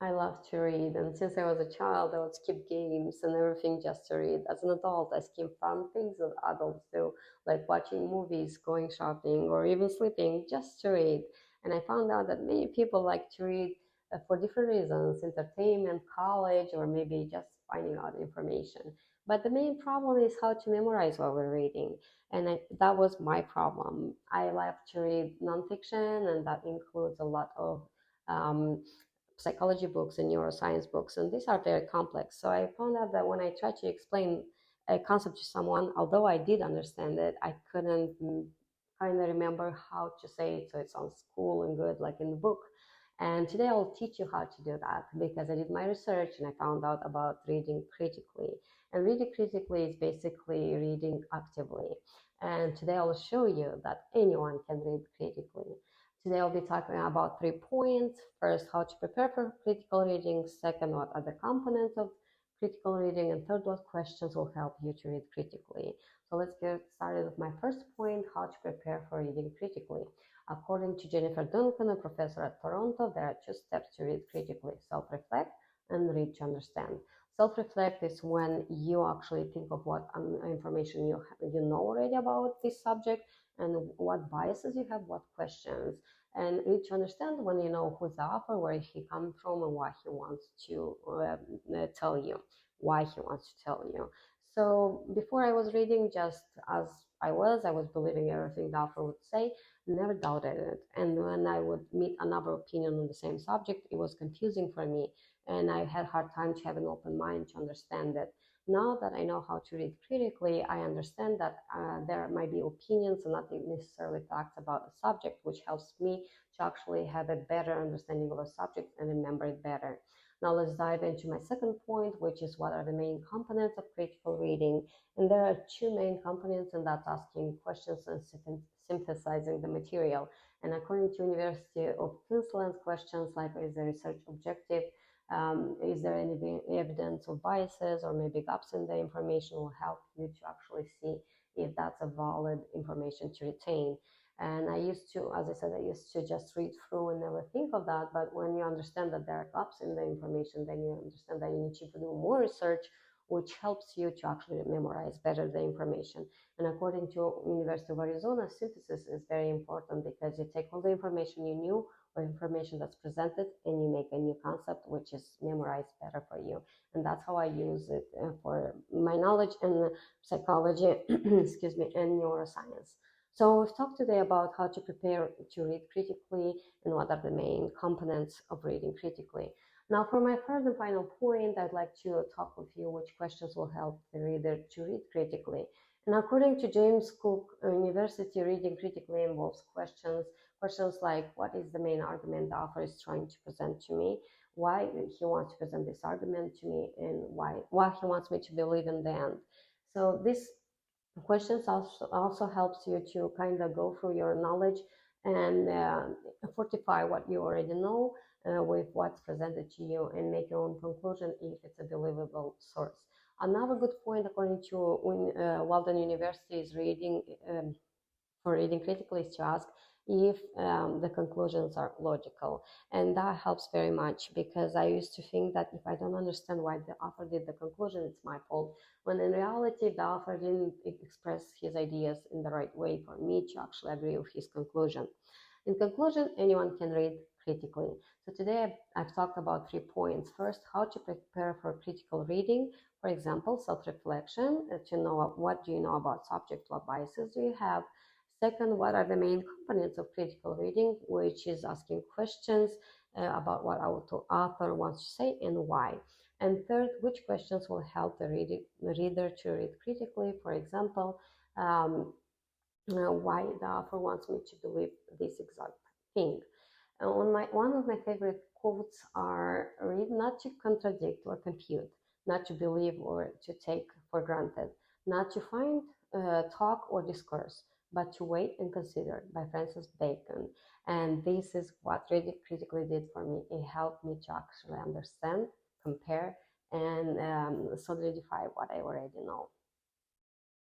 I love to read, and since I was a child, I would skip games and everything just to read. As an adult, I skip fun things that adults do, like watching movies, going shopping, or even sleeping just to read. And I found out that many people like to read for different reasons: entertainment, college, or maybe just finding out information. But the main problem is how to memorize what we're reading. And that was my problem. I love to read nonfiction, and that includes a lot of um, psychology books and neuroscience books, and these are very complex. So I found out that when I tried to explain a concept to someone, although I did understand it, I couldn't kind of remember how to say it so it sounds cool and good like in the book. And today I'll teach you how to do that because I did my research and I found out about reading critically. And reading critically is basically reading actively. And today I'll show you that anyone can read critically. Today I'll be talking about 3 points. First, how to prepare for critical reading. Second, what are the components of critical reading. And third, what questions will help you to read critically. So let's get started with my first point, how to prepare for reading critically. According to Jennifer Duncan, a professor at Toronto, there are 2 steps to read critically: self-reflect and read to understand. Self-reflect is when you actually think of what information you know already about this subject and what biases you have, what questions. And read to understand when you know who's the author, where he comes from, and what he wants to tell you, why he wants to tell you. So before I was reading just as I was believing everything the author would say, never doubted it. And when I would meet another opinion on the same subject, it was confusing for me. And I had hard time to have an open mind to understand it. Now that I know how to read critically, I understand that there might be opinions and not necessarily facts about a subject, which helps me to actually have a better understanding of a subject and remember it better. Now let's dive into my second point, which is what are the main components of critical reading. And there are 2 main components, and that's asking questions and synthesizing the material. And according to University of Queensland's questions like, is the research objective? Is there any evidence of biases or maybe gaps in the information, will help you to actually see if that's a valid information to retain. And I used to, as I said, I used to just read through and never think of that. But when you understand that there are gaps in the information, then you understand that you need to do more research, which helps you to actually memorize better the information. And according to University of Arizona, synthesis is very important because you take all the information you knew or information that's presented and you make a new concept which is memorized better for you. And that's how I use it for my knowledge in psychology excuse me, and neuroscience. So we've talked today about how to prepare to read critically and what are the main components of reading critically. Now, for my third and final point, I'd like to talk with you which questions will help the reader to read critically. And according to James Cook University, reading critically involves questions like, what is the main argument the author is trying to present to me, why he wants to present this argument to me, and why he wants me to believe in the end. So this questions also helps you to kind of go through your knowledge and fortify what you already know with what's presented to you and make your own conclusion if it's a believable source. Another good point, according to Walden University, is reading for reading critically is to ask if the conclusions are logical. And that helps very much because I used to think that if I don't understand why the author did the conclusion, it's my fault. When in reality, the author didn't express his ideas in the right way for me to actually agree with his conclusion. In conclusion, anyone can read critically. So today I've talked about 3 points. First, how to prepare for critical reading. For example, self-reflection, to know what do you know about subject, what biases do you have. Second, what are the main components of critical reading, which is asking questions about what our author wants to say and why. And third, which questions will help the reader to read critically. For example, why the author wants me to believe this exact thing. One of my favorite quotes are, read not to contradict or confute, not to believe or to take for granted, not to find, talk, or discourse, but to wait and consider, by Francis Bacon. And this is what reading critically did for me. It helped me to actually understand, compare, and solidify what I already know.